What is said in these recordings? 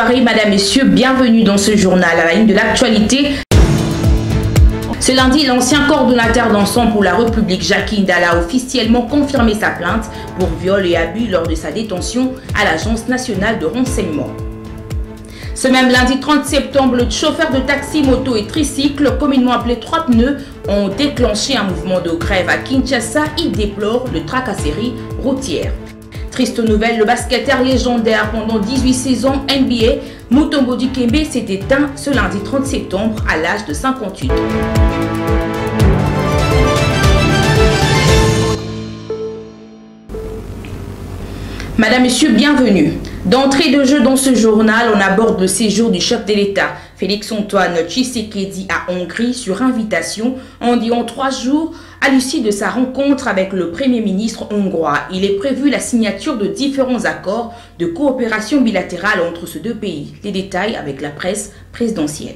soirée, madame, messieurs, bienvenue dans ce journal à la ligne de l'actualité. Ce lundi, l'ancien coordonnateur d'ensemble pour la République, Jacky Ndala, a officiellement confirmé sa plainte pour viol et abus lors de sa détention à l'Agence nationale de renseignement. Ce même lundi 30 septembre, le chauffeur de taxi, moto et tricycle, communément appelé 3 pneus, ont déclenché un mouvement de grève à Kinshasa. Ils déplorent le tracasserie routière. Triste nouvelle, le basketteur légendaire pendant 18 saisons NBA, Mutombo Dikembe, s'est éteint ce lundi 30 septembre à l'âge de 58 ans. Madame, Monsieur, bienvenue. D'entrée de jeu dans ce journal, on aborde le séjour du chef de l'État, Félix-Antoine Tshisekedi, à Hongrie sur invitation environ 3 jours à l'issue de sa rencontre avec le Premier ministre hongrois. Il est prévu la signature de différents accords de coopération bilatérale entre ces deux pays. Les détails avec la presse présidentielle.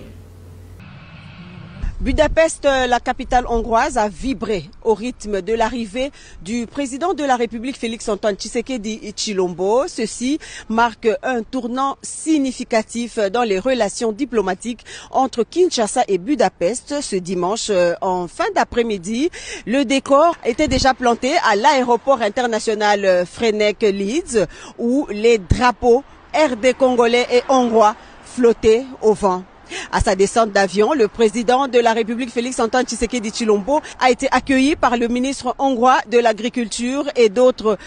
Budapest, la capitale hongroise, a vibré au rythme de l'arrivée du président de la République Félix-Antoine Tshisekedi Tshilombo. Ceci marque un tournant significatif dans les relations diplomatiques entre Kinshasa et Budapest. Ce dimanche, en fin d'après-midi, le décor était déjà planté à l'aéroport international Freinek-Leeds, où les drapeaux RD congolais et hongrois flottaient au vent. À sa descente d'avion, le président de la République Félix-Antoine Tshisekedi Tshilombo a été accueilli par le ministre hongrois de l'Agriculture et d'autres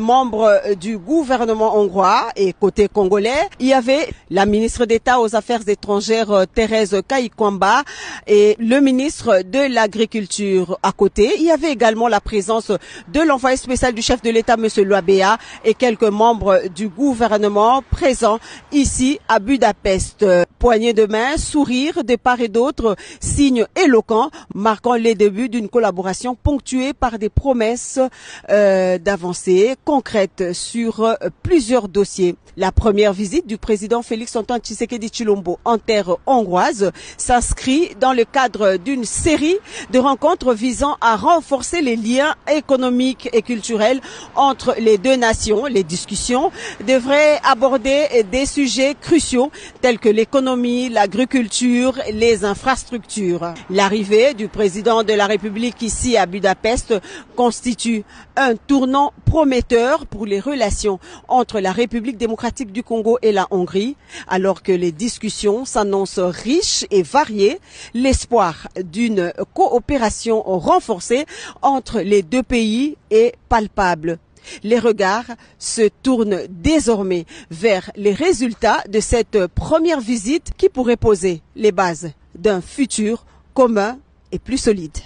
membres du gouvernement hongrois. Et côté congolais, il y avait la ministre d'État aux Affaires étrangères Thérèse Kayikwamba et le ministre de l'Agriculture. À côté, il y avait également la présence de l'envoyé spécial du chef de l'État, M. Loabea, et quelques membres du gouvernement présents ici à Budapest. Poignée de main, sourire de part et d'autre, signes éloquents marquant les débuts d'une collaboration ponctuée par des promesses d'avancées concrètes sur plusieurs dossiers. La première visite du président Félix-Antoine Tshisekedi Tshilombo en terre hongroise s'inscrit dans le cadre d'une série de rencontres visant à renforcer les liens économiques et culturels entre les deux nations. Les discussions devraient aborder des sujets cruciaux tels que l'économie, l'agriculture, les infrastructures. L'arrivée du président de la République ici à Budapest constitue un tournant prometteur pour les relations entre la République démocratique du Congo et la Hongrie. Alors que les discussions s'annoncent riches et variées, l'espoir d'une coopération renforcée entre les deux pays est palpable. Les regards se tournent désormais vers les résultats de cette première visite qui pourrait poser les bases d'un futur commun et plus solide.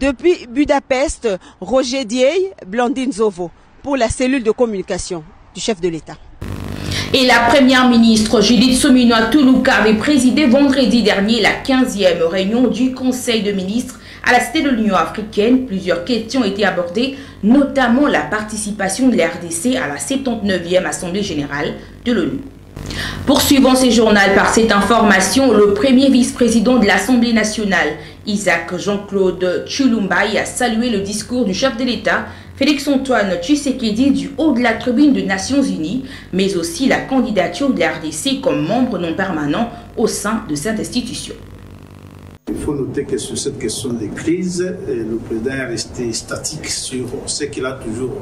Depuis Budapest, Roger Dieye, Blandine Zovo, pour la cellule de communication du chef de l'État. Et la première ministre Judith Suminwa Tuluka avait présidé vendredi dernier la 15e réunion du Conseil de ministres à la Cité de l'Union africaine. Plusieurs questions ont été abordées, notamment la participation de la RDC à la 79e Assemblée générale de l'ONU. Poursuivons ce journal par cette information. Le premier vice-président de l'Assemblée nationale, Isaac Jean-Claude Tshilombo, a salué le discours du chef de l'État, Félix-Antoine Tshisekedi, du haut de la tribune des Nations Unies, mais aussi la candidature de la RDC comme membre non permanent au sein de cette institution. Il faut noter que sur cette question des crises, le président est resté statique sur ce qu'il a toujours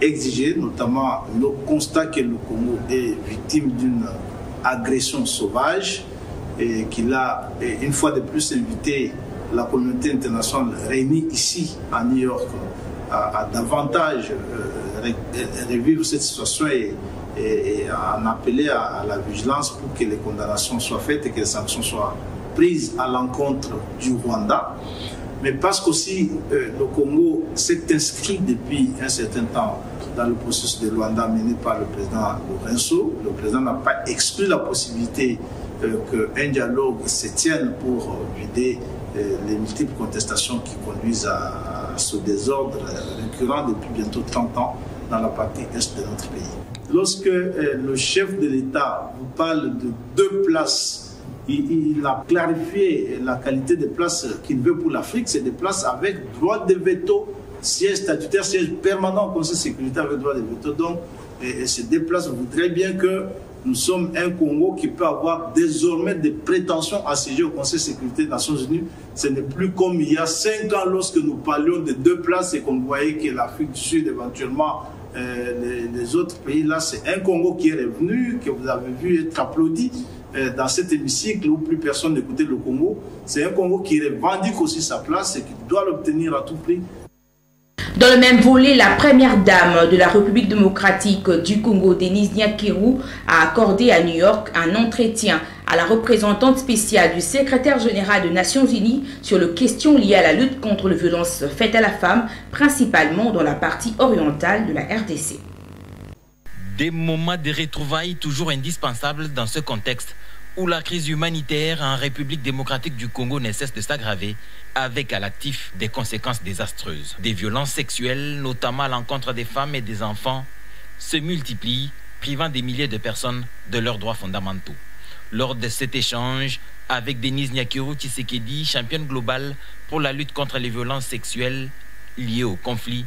exigé, notamment le constat que le Congo est victime d'une agression sauvage et qu'il a une fois de plus invité la communauté internationale réunie ici à New York à davantage revivre cette situation et en appeler à la vigilance pour que les condamnations soient faites et que les sanctions soient prises à l'encontre du Rwanda. Mais parce qu'aussi le Congo s'est inscrit depuis un certain temps dans le processus de Luanda mené par le président Lourenço. Le président n'a pas exclu la possibilité qu'un dialogue se tienne pour vider les multiples contestations qui conduisent à ce désordre récurrent depuis bientôt 30 ans dans la partie est de notre pays. Lorsque le chef de l'État vous parle de 2 places, il a clarifié la qualité des places qu'il veut pour l'Afrique. C'est des places avec droit de veto, siège statutaire, siège permanent au Conseil de sécurité avec droit de veto. Donc, ces 2 places voudraient bien que nous sommes un Congo qui peut avoir désormais des prétentions à siéger au Conseil de sécurité des Nations Unies. Ce n'est plus comme il y a 5 ans lorsque nous parlions de 2 places et qu'on voyait que l'Afrique du Sud, éventuellement les autres pays. Là, c'est un Congo qui est revenu, que vous avez vu être applaudi dans cet hémicycle où plus personne n'écoutait le Congo. C'est un Congo qui revendique aussi sa place et qui doit l'obtenir à tout prix. Dans le même volet, la première dame de la République démocratique du Congo, Denise Nyakirou, a accordé à New York un entretien à la représentante spéciale du secrétaire général des Nations Unies sur les questions liées à la lutte contre les violences faites à la femme, principalement dans la partie orientale de la RDC. Des moments de retrouvailles toujours indispensables dans ce contexte où la crise humanitaire en République démocratique du Congo ne cesse de s'aggraver avec à l'actif des conséquences désastreuses. Des violences sexuelles, notamment à l'encontre des femmes et des enfants, se multiplient, privant des milliers de personnes de leurs droits fondamentaux. Lors de cet échange avec Denise Nyakirou Tshisekedi, championne globale pour la lutte contre les violences sexuelles liées au conflit,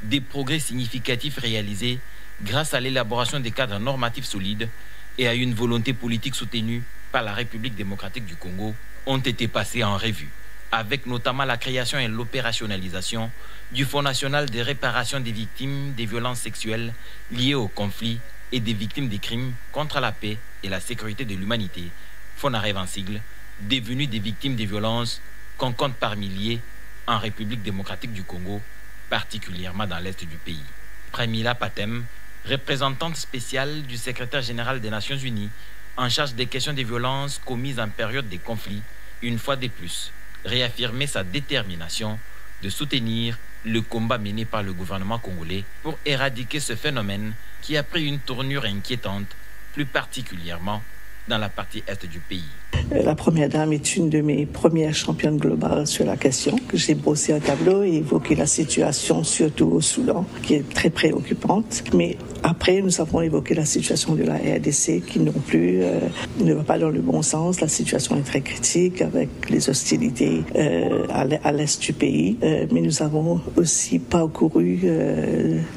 des progrès significatifs réalisés grâce à l'élaboration des cadres normatifs solides et à une volonté politique soutenue par la République démocratique du Congo ont été passés en revue, avec notamment la création et l'opérationnalisation du Fonds national de réparation des victimes des violences sexuelles liées au conflit et des victimes des crimes contre la paix et la sécurité de l'humanité, FONAREV en sigle, devenu des victimes des violences qu'on compte par milliers en République démocratique du Congo, particulièrement dans l'est du pays. Premila Patem, représentante spéciale du secrétaire général des Nations Unies en charge des questions des violences commises en période de conflit, une fois de plus, réaffirmer sa détermination de soutenir le combat mené par le gouvernement congolais pour éradiquer ce phénomène qui a pris une tournure inquiétante, plus particulièrement dans la partie est du pays. La première dame est une de mes premières championnes globales sur la question. J'ai bossé un tableau et évoqué la situation, surtout au Soudan, qui est très préoccupante. Mais après, nous avons évoqué la situation de la RDC qui non plus ne va pas dans le bon sens. La situation est très critique avec les hostilités à l'est du pays. Mais nous avons aussi parcouru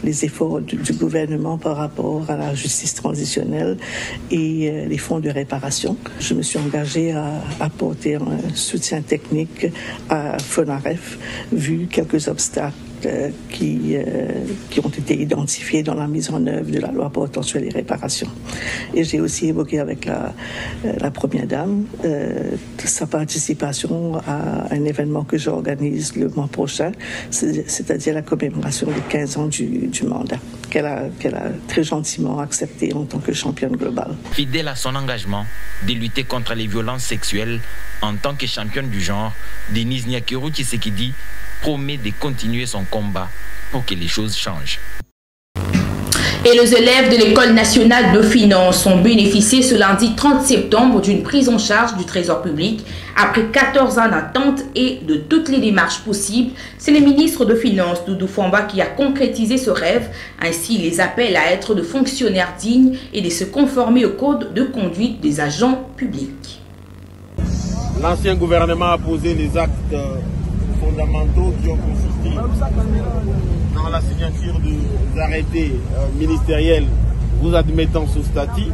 les efforts du gouvernement par rapport à la justice transitionnelle et les fonds de réparation. Je me suis engagée à apporter un soutien technique à FONAREV, vu quelques obstacles qui ont été identifiés dans la mise en œuvre de la loi portant sur les réparations. Et j'ai aussi évoqué avec la première dame sa participation à un événement que j'organise le mois prochain, c'est-à-dire la commémoration des 15 ans du mandat, qu'elle a très gentiment accepté en tant que championne globale. Fidèle à son engagement de lutter contre les violences sexuelles en tant que championne du genre, Denise Nyakirou Tshisekedi promet de continuer son combat pour que les choses changent. Et les élèves de l'École nationale de finances ont bénéficié ce lundi 30 septembre d'une prise en charge du Trésor public après 14 ans d'attente et de toutes les démarches possibles. C'est le ministre de Finances, Doudou Famba, qui a concrétisé ce rêve. Ainsi, il les appelle à être de fonctionnaires dignes et de se conformer au code de conduite des agents publics. L'ancien gouvernement a posé les actes fondamentaux qui ont consisté dans la signature des arrêtés ministériels vous admettant ce statut.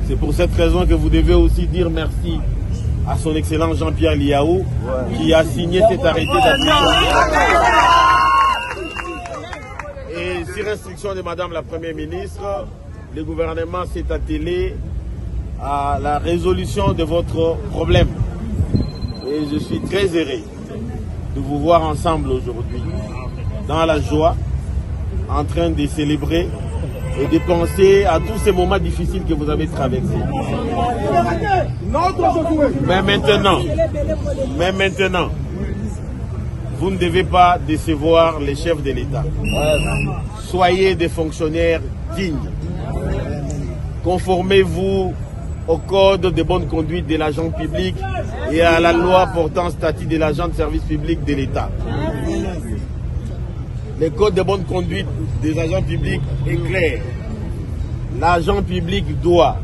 C'est pour cette raison que vous devez aussi dire merci à son excellent Jean-Pierre Liao qui a signé cet arrêté d'application. Et sur instruction de Madame la Première ministre, le gouvernement s'est attelé à la résolution de votre problème. Et je suis très heureux de vous voir ensemble aujourd'hui, dans la joie, en train de célébrer et de penser à tous ces moments difficiles que vous avez traversés. Mais maintenant, vous ne devez pas décevoir les chefs de l'État. Soyez des fonctionnaires dignes. Conformez-vous au code de bonne conduite de l'agent public et à la loi portant statut de l'agent de service public de l'État. Le code de bonne conduite des agents publics est clair. L'agent public doit,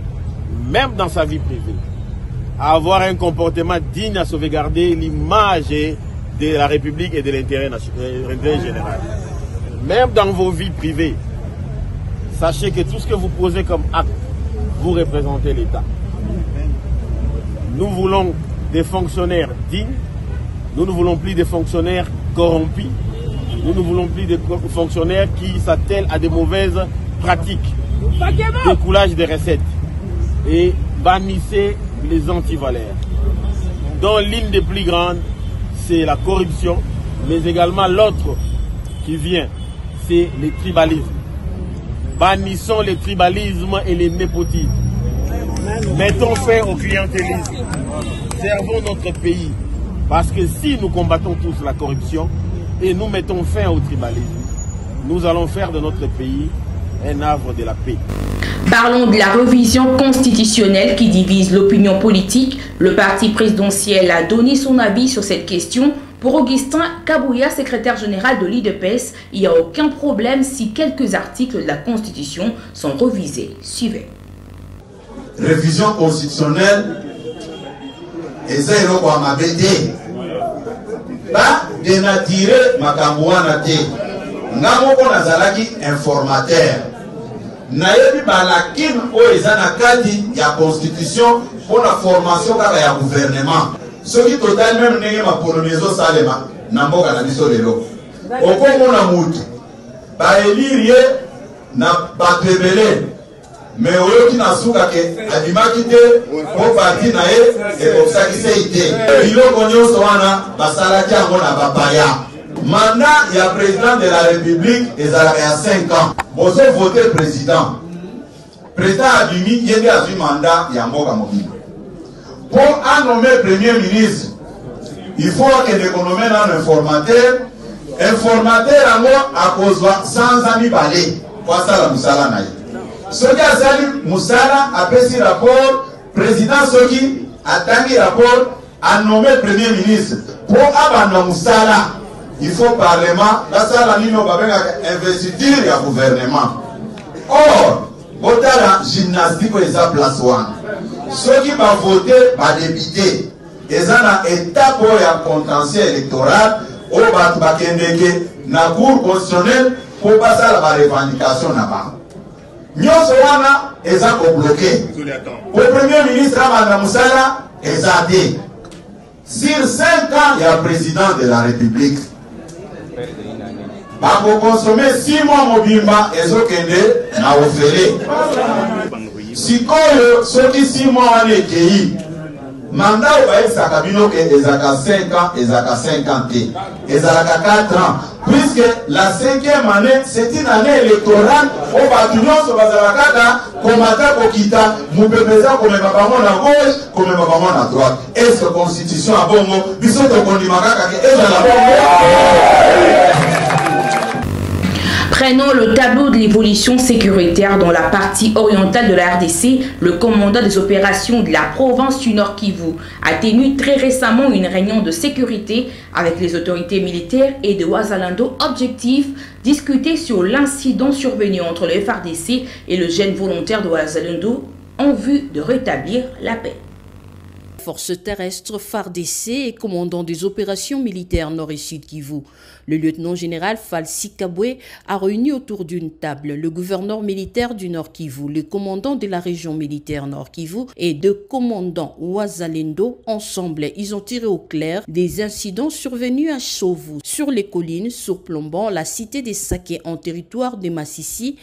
même dans sa vie privée, avoir un comportement digne à sauvegarder l'image de la République et de l'intérêt général. Même dans vos vies privées, sachez que tout ce que vous posez comme acte, vous représentez l'État. Nous voulons des fonctionnaires dignes, nous ne voulons plus des fonctionnaires corrompus, nous ne voulons plus des fonctionnaires qui s'attellent à des mauvaises pratiques, découlage des recettes et bannissez les antivaleurs, dont l'une des plus grandes, c'est la corruption, mais également l'autre qui vient, c'est le tribalisme. Bannissons le tribalisme et le népotisme. Mettons fin au clientélisme. Servons notre pays. Parce que si nous combattons tous la corruption et nous mettons fin au tribalisme, nous allons faire de notre pays un havre de la paix. Parlons de la révision constitutionnelle qui divise l'opinion politique. Le parti présidentiel a donné son avis sur cette question. Pour Augustin Kabouya, secrétaire général de l'IDPS, il n'y a aucun problème si quelques articles de la Constitution sont révisés. Suivez. Révision constitutionnelle et zéro kwa mabede. Ba dénaturer makambouana te. Ngamoko nazalaki informateur. Nayebi balakim o ezana kati ya constitution pour la formation kaka ya gouvernement. Ce qui total même n'est ma poloneso salema namboka na biso lelo. Okongo na mutu ba elirie na batebele mais oyoki na suka ke adimaki te po parti na ye ekobisaki ite biloko nyonso wana basalaki yango na bapaya. Mandat ya président de la République ezalaka ya 5 ans. Bozo voter président. Président abimi yende azwi mandat ya mboka mobile. Pour nommer premier ministre, il faut que l'économie ait un informateur. Informateur à cause de 100 ans balé. Pour ça la musala naï. Ce qui a sali musala a fait rapport. Président Soki a tangi rapport à nommer premier ministre. Pour abandonner musala, il faut parlement. La salle nino babena investiture du gouvernement. Or, botala gymnastique est à place one. Ceux qui vont voter vont débuter. Ils ont une étape pour un contentieux électoral au Bakendeke, na cour constitutionnelle pour passer à la revendication là-bas. Nous sommes ils ont bloqué. Au premier ministre Amanda Moussala, ils ont dit sur 5 ans, il y a le président de la République. Pour consommer 6 mois mobimba, ils ont kende na offeré. Si ceux qui 6 mois en ETI, mandat ou baïk sakabino que ezaka 5 ans, ezaka 50 ezaka 4 ans. Puisque la 5e année, c'est une année électorale, au bâtiment sur Bazalakata, combattant Kokita, Moupepeza, comme maman à gauche, comme maman à droite. Est-ce que la constitution a bon mot? Bisous de Kondimaka, est-ce la bon mot? Prenons le tableau de l'évolution sécuritaire dans la partie orientale de la RDC. Le commandant des opérations de la province du Nord Kivu a tenu très récemment une réunion de sécurité avec les autorités militaires et de Ouazalendo. Objectif, discuter sur l'incident survenu entre le FARDC et le jeune volontaire de Ouazalendo en vue de rétablir la paix. Forces terrestres FARDC et commandant des opérations militaires Nord et Sud Kivu. Le lieutenant-général Falsi Kaboué a réuni autour d'une table le gouverneur militaire du Nord Kivu, le commandant de la région militaire Nord Kivu et 2 commandants Ouazalendo. Ensemble, ils ont tiré au clair des incidents survenus à Chovu, sur les collines surplombant la cité des Saké en territoire de Massissi,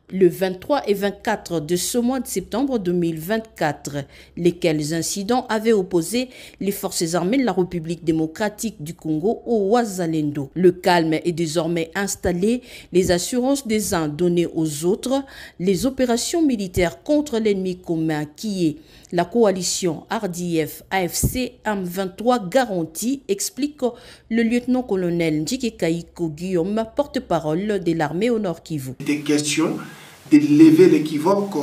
le 23 et 24 de ce mois de septembre 2024, lesquels incidents avaient opposé les forces armées de la République démocratique du Congo au Ouazalendo. Le calme est désormais installé, les assurances des uns données aux autres, les opérations militaires contre l'ennemi commun qui est la coalition RDF AFC M23 garantie, explique le lieutenant-colonel Ndjike Kaiko Guillaume, porte-parole de l'armée au Nord Kivu. Des questions de lever l'équivoque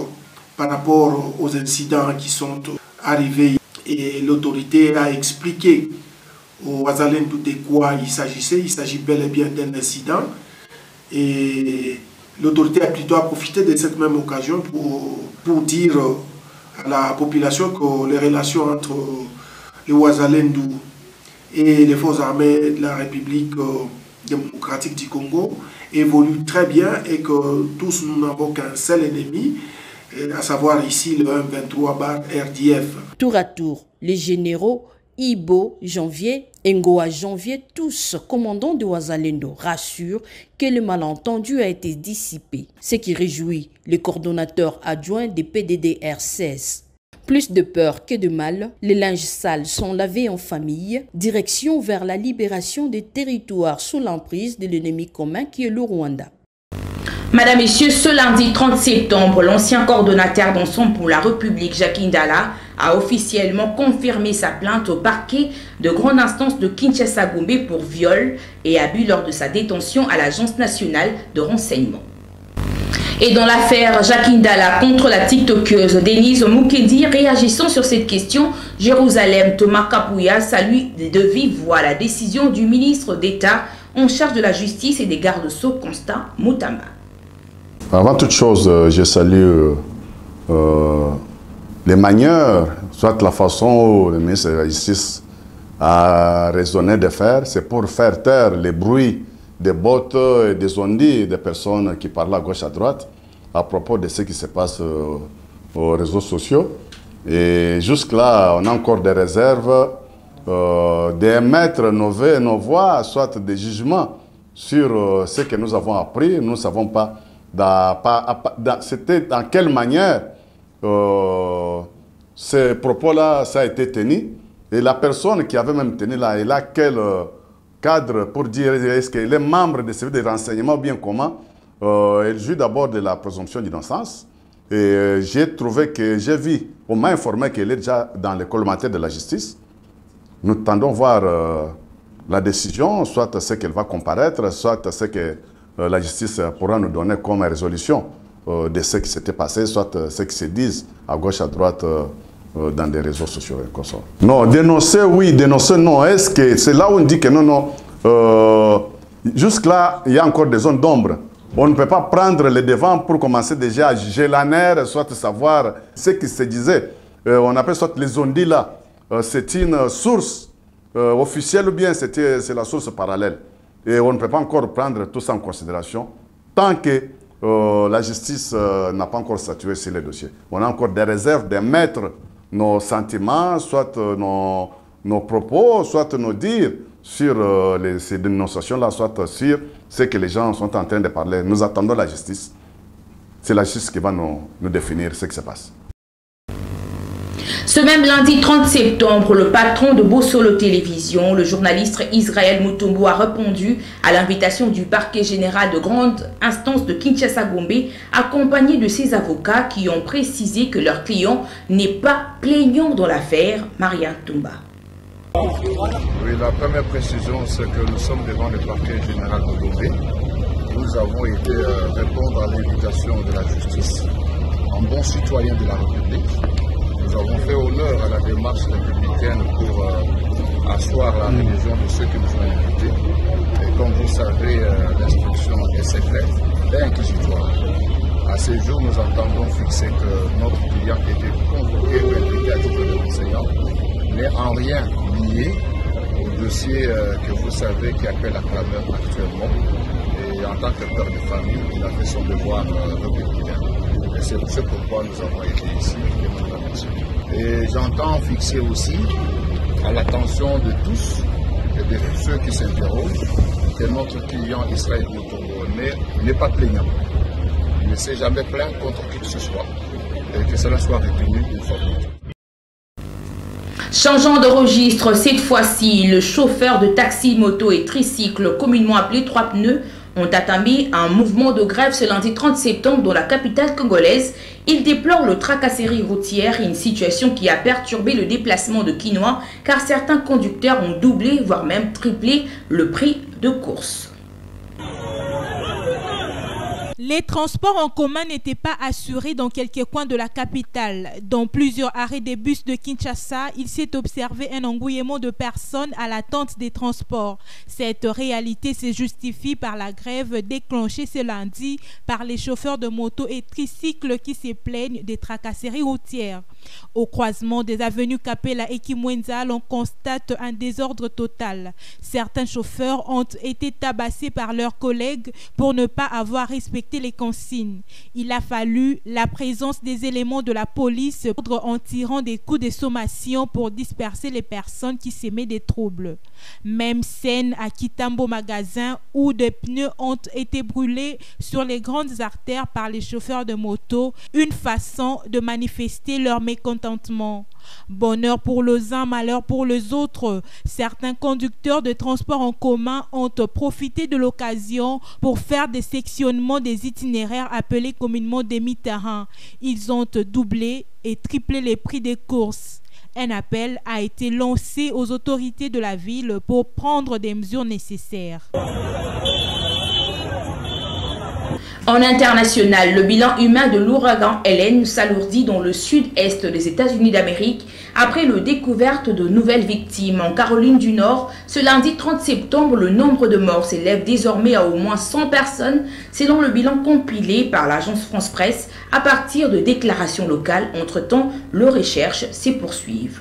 par rapport aux incidents qui sont arrivés et l'autorité a expliqué aux Ouazalendo de quoi il s'agissait. Il s'agit bel et bien d'un incident et l'autorité a plutôt profité de cette même occasion pour dire à la population que les relations entre les Ouazalendo et les forces armées de la République démocratique du Congo évolue très bien et que tous nous n'avons qu'un seul ennemi, à savoir ici le 123/RDF. Tour à tour, les généraux Ibo Janvier et Ngoa Janvier, tous commandants de Wazalendo, rassurent que le malentendu a été dissipé, ce qui réjouit les coordonnateurs adjoints des PDDR-16. Plus de peur que de mal, les linges sales sont lavés en famille, direction vers la libération des territoires sous l'emprise de l'ennemi commun qui est le Rwanda. Madame, Messieurs, ce lundi 30 septembre, l'ancien coordonnateur d'Ensemble pour la République, Jacques Ndala, a officiellement confirmé sa plainte au parquet de grande instance de Kinshasa-Gombe pour viol et abus lors de sa détention à l'Agence nationale de renseignement. Et dans l'affaire Jacques Ndala contre la TikTokeuse Denise Mukendi, réagissant sur cette question, Jérusalem Thomas Kapouya salue de vive voix la décision du ministre d'État en charge de la justice et des gardes-sceaux Constant Moutamba. Avant toute chose, je salue les manières, soit la façon où le ministre de la Justice a raisonné de faire, c'est pour faire taire les bruits des bottes et des ondits des personnes qui parlent à gauche à droite à propos de ce qui se passe aux réseaux sociaux. Et jusque-là, on a encore des réserves d'émettre nos voix, soit des jugements sur ce que nous avons appris. Nous ne savons pas c'était dans quelle manière ces propos-là, ça a été tenu. Et la personne qui avait même tenu là, elle a quel cadre pour dire est-ce qu'elle est membre des services de renseignement ou bien comment. Elle joue d'abord de la présomption d'innocence. Et j'ai trouvé que j'ai vu, on m'a informé qu'elle est déjà dans le collimateur de la justice. Nous tendons voir la décision, soit ce qu'elle va comparaître, soit ce que la justice pourra nous donner comme résolution de ce qui s'était passé, soit ce qui se disent à gauche, à droite, dans des réseaux sociaux et comme ça. Non, dénoncer, oui, dénoncer, non. Est-ce que c'est là où on dit que non, non. Jusque-là, il y a encore des zones d'ombre. On ne peut pas prendre les devants pour commencer déjà à juger la nerf, soit savoir ce qui se disait. On appelle soit les ondits là. C'est une source officielle ou bien c'est la source parallèle. Et on ne peut pas encore prendre tout ça en considération tant que la justice n'a pas encore statué sur les dossiers. On a encore des réserves d'émettre nos sentiments, soit nos propos, soit nos dires sur ces dénonciations-là, soit sur ce que les gens sont en train de parler. Nous attendons la justice. C'est la justice qui va nous définir ce qui se passe. Ce même lundi 30 septembre, le patron de Bossolo Télévision, le journaliste Israël Mutombo, a répondu à l'invitation du parquet général de grande instance de Kinshasa-Gombe, accompagné de ses avocats qui ont précisé que leur client n'est pas plaignant dans l'affaire. Maria Toumba. Oui, la première précision, c'est que nous sommes devant le parquet général de Gombe. Nous avons été répondre à l'invitation de la justice en bon citoyen de la République. Nous avons fait honneur à la démarche républicaine pour asseoir la religion de ceux qui nous ont invités. Et comme vous savez, l'instruction est secrète et inquisitoire. À ce jour, nous entendons fixer que notre client était convoqué ou invité à titre de renseignement, n'est en rien lié au dossier que vous savez qui appelle la clameur actuellement. Et en tant que père de famille, il a fait son devoir républicain. Et c'est pourquoi nous avons été ici et nous nous remercions. Et j'entends fixer aussi à l'attention de tous et de ceux qui s'interrogent que notre client Israël Mutombo n'est pas plaignant. Il ne s'est jamais plaint contre qui que ce soit et que cela soit retenu une fois pour toutes. Changeant de registre, cette fois-ci, le chauffeur de taxi, moto et tricycle, communément appelé 3 pneus, ont entamé un mouvement de grève ce lundi 30 septembre dans la capitale congolaise. Ils déplorent le tracasserie routière, une situation qui a perturbé le déplacement de Quinois car certains conducteurs ont doublé, voire même triplé le prix de course. Les transports en commun n'étaient pas assurés dans quelques coins de la capitale. Dans plusieurs arrêts des bus de Kinshasa, il s'est observé un engouillement de personnes à l'attente des transports. Cette réalité se justifie par la grève déclenchée ce lundi par les chauffeurs de moto et tricycles qui se plaignent des tracasseries routières. Au croisement des avenues Capella et Kimwenza, l'on constate un désordre total. Certains chauffeurs ont été tabassés par leurs collègues pour ne pas avoir respecté les consignes. Il a fallu la présence des éléments de la police en tirant des coups de sommation pour disperser les personnes qui s'aimaient des troubles. Même scène à Kitambo Magasin où des pneus ont été brûlés sur les grandes artères par les chauffeurs de moto, une façon de manifester leur mécontentement. Bonheur pour les uns, malheur pour les autres. Certains conducteurs de transport en commun ont profité de l'occasion pour faire des sectionnements des itinéraires appelés communément des mi-terrains. Ils ont doublé et triplé les prix des courses. Un appel a été lancé aux autorités de la ville pour prendre des mesures nécessaires. En international, le bilan humain de l'ouragan Hélène s'alourdit dans le sud-est des États-Unis d'Amérique après la découverte de nouvelles victimes. En Caroline du Nord, ce lundi 30 septembre, le nombre de morts s'élève désormais à au moins 100 personnes, selon le bilan compilé par l'agence France Presse à partir de déclarations locales. Entre-temps, les recherches se poursuivent.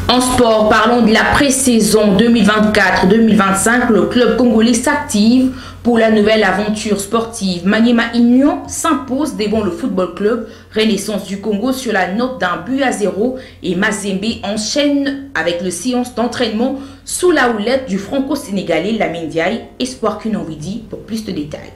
En sport, parlons de la pré-saison 2024-2025. Le club congolais s'active pour la nouvelle aventure sportive. Maniema Union s'impose devant le football club Renaissance du Congo sur la note d'1-0 et Mazembe enchaîne avec le séance d'entraînement sous la houlette du franco-sénégalais Lamine Diaye. Espoir Kunonvidi pour plus de détails.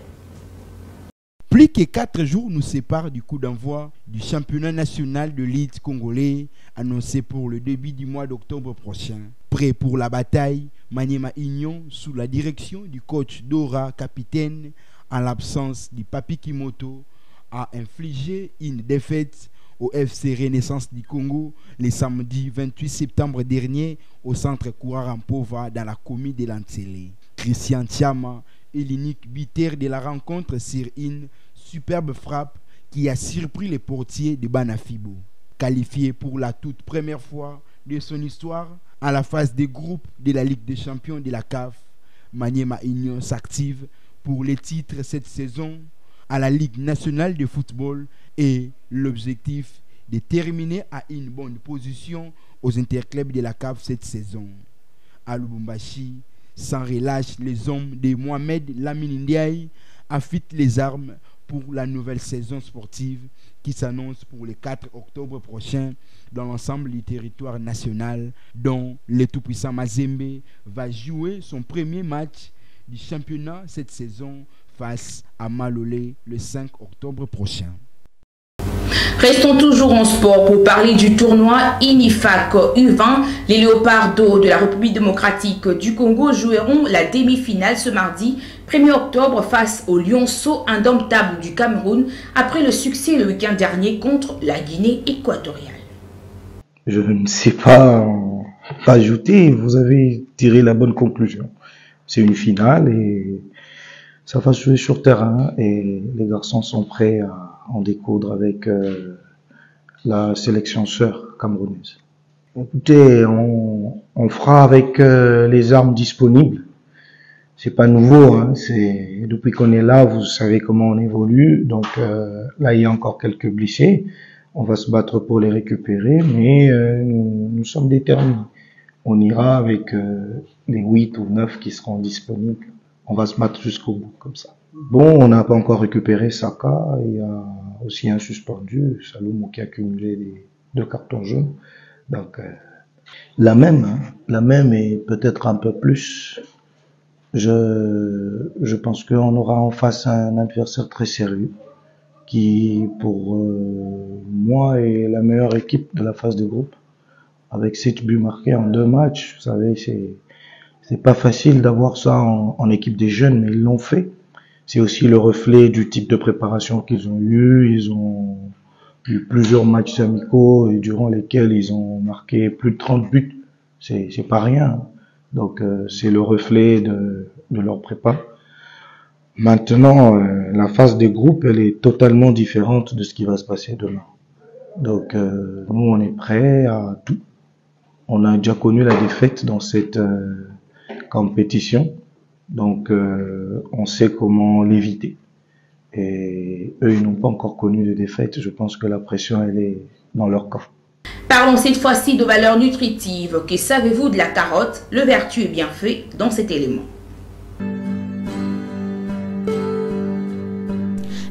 Plus que 4 jours nous séparent du coup d'envoi du championnat national de lead congolais annoncé pour le début du mois d'octobre prochain. Prêt pour la bataille, Maniema Union, sous la direction du coach Dora, capitaine, en l'absence du Papi Kimoto, a infligé une défaite au FC Renaissance du Congo le samedi 28 septembre dernier au centre Kourampova dans la commune de Lantsele. Christian Thiama est l'unique buteur de la rencontre sur une superbe frappe qui a surpris les portiers de Banafibo. Qualifié pour la toute première fois de son histoire à la phase des groupes de la Ligue des champions de la CAF, Maniema Union s'active pour les titres cette saison à la Ligue nationale de football et l'objectif de terminer à une bonne position aux interclubs de la CAF cette saison. À Lubumbashi, sans relâche, les hommes de Mohamed Lamine Ndiaye affûtent les armes pour la nouvelle saison sportive qui s'annonce pour le 4 octobre prochain dans l'ensemble du territoire national, dont le tout-puissant Mazembe va jouer son premier match du championnat cette saison face à Malolé le 5 octobre prochain. Restons toujours en sport pour parler du tournoi INIFAC U20. Les Léopards d'eau de la République démocratique du Congo joueront la demi-finale ce mardi 1er octobre face au Lionceau indomptable du Cameroun après le succès le week-end dernier contre la Guinée équatoriale. Je ne sais pas ajouter, vous avez tiré la bonne conclusion. C'est une finale et ça va se jouer sur terrain et les garçons sont prêts à en découdre avec la sélection sœur camerounaise. Écoutez, on fera avec les armes disponibles. C'est pas nouveau, hein. C'est depuis qu'on est là, vous savez comment on évolue. Donc là, il y a encore quelques blessés. On va se battre pour les récupérer, mais nous sommes déterminés. On ira avec les 8 ou 9 qui seront disponibles. On va se battre jusqu'au bout, comme ça. Bon, on n'a pas encore récupéré Saka. Il y a aussi un suspendu, Saloum, qui a accumulé les 2 cartons jaunes. Donc, la même et peut-être un peu plus. Je pense qu'on aura en face un adversaire très sérieux qui, pour moi, est la meilleure équipe de la phase de groupe. Avec 7 buts marqués en 2 matchs, vous savez, c'est pas facile d'avoir ça en équipe des jeunes, mais ils l'ont fait. C'est aussi le reflet du type de préparation qu'ils ont eu. Ils ont eu plusieurs matchs amicaux et durant lesquels ils ont marqué plus de 30 buts. C'est pas rien. Donc c'est le reflet de leur prépa. Maintenant, la phase des groupes, elle est totalement différente de ce qui va se passer demain. Donc nous, on est prêts à tout. On a déjà connu la défaite dans cette compétition. Donc on sait comment l'éviter. Et eux, ils n'ont pas encore connu de défaite. Je pense que la pression, elle est dans leur camp. Parlons cette fois-ci de valeurs nutritives. Que savez-vous de la carotte? Le vertu est bien fait dans cet élément.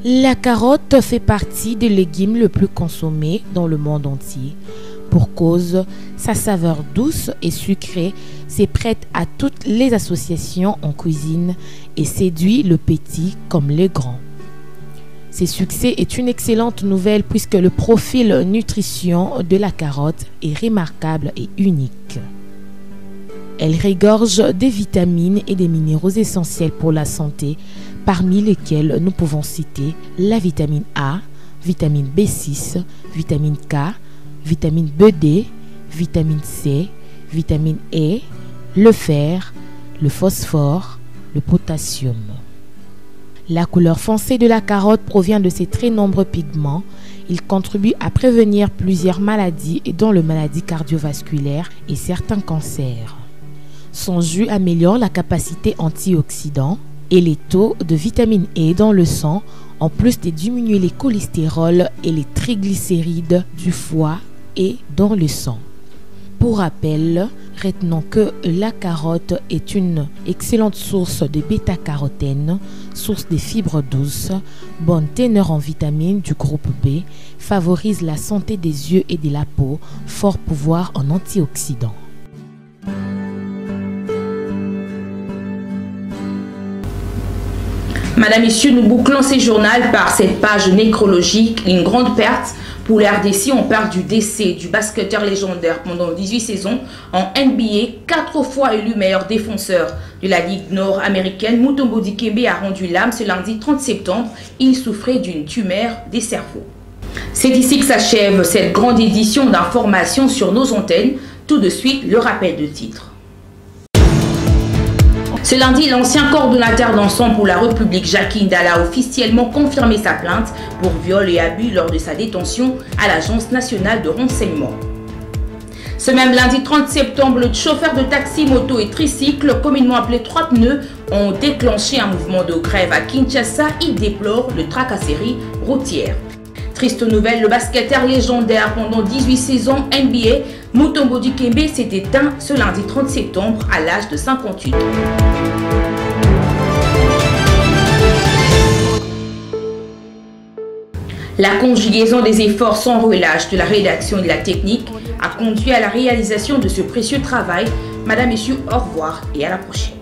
La carotte fait partie des légumes les plus consommés dans le monde entier. Pour cause, sa saveur douce et sucrée s'est prête à toutes les associations en cuisine et séduit le petit comme le grand. Ce succès est une excellente nouvelle puisque le profil nutrition de la carotte est remarquable et unique. Elle regorge des vitamines et des minéraux essentiels pour la santé, parmi lesquels nous pouvons citer la vitamine A, vitamine B6, vitamine K, vitamine BD, vitamine C, vitamine E, le fer, le phosphore, le potassium. La couleur foncée de la carotte provient de ses très nombreux pigments. Il contribue à prévenir plusieurs maladies dont les maladies cardiovasculaires et certains cancers. Son jus améliore la capacité antioxydant et les taux de vitamine E dans le sang, en plus de diminuer les cholestérols et les triglycérides du foie et dans le sang. Pour rappel, retenons que la carotte est une excellente source de bêta-carotène, source de fibres douces, bonne teneur en vitamines du groupe B, favorise la santé des yeux et de la peau, fort pouvoir en antioxydants. Madame, Messieurs, nous bouclons ces journaux par cette page nécrologique, une grande perte. Pour la RDC, on parle du décès du basketteur légendaire pendant 18 saisons en NBA, 4 fois élu meilleur défenseur de la Ligue nord-américaine. Mutombo Dikembe a rendu l'âme ce lundi 30 septembre. Il souffrait d'une tumeur des cerveaux. C'est ici que s'achève cette grande édition d'informations sur nos antennes. Tout de suite, le rappel de titre. Ce lundi, l'ancien coordonnateur d'ensemble pour la République, Jacques Indala, a officiellement confirmé sa plainte pour viol et abus lors de sa détention à l'Agence nationale de renseignement. Ce même lundi 30 septembre, le chauffeur de taxi, moto et tricycle, communément appelé 3 pneus, ont déclenché un mouvement de grève à Kinshasa. Ils déplorent le tracasserie routière. Triste nouvelle, le basketteur légendaire pendant 18 saisons NBA, Mutombo Dikembe, s'est éteint ce lundi 30 septembre à l'âge de 58 ans. La conjugaison des efforts sans relâche de la rédaction et de la technique a conduit à la réalisation de ce précieux travail. Madame, Messieurs, au revoir et à la prochaine.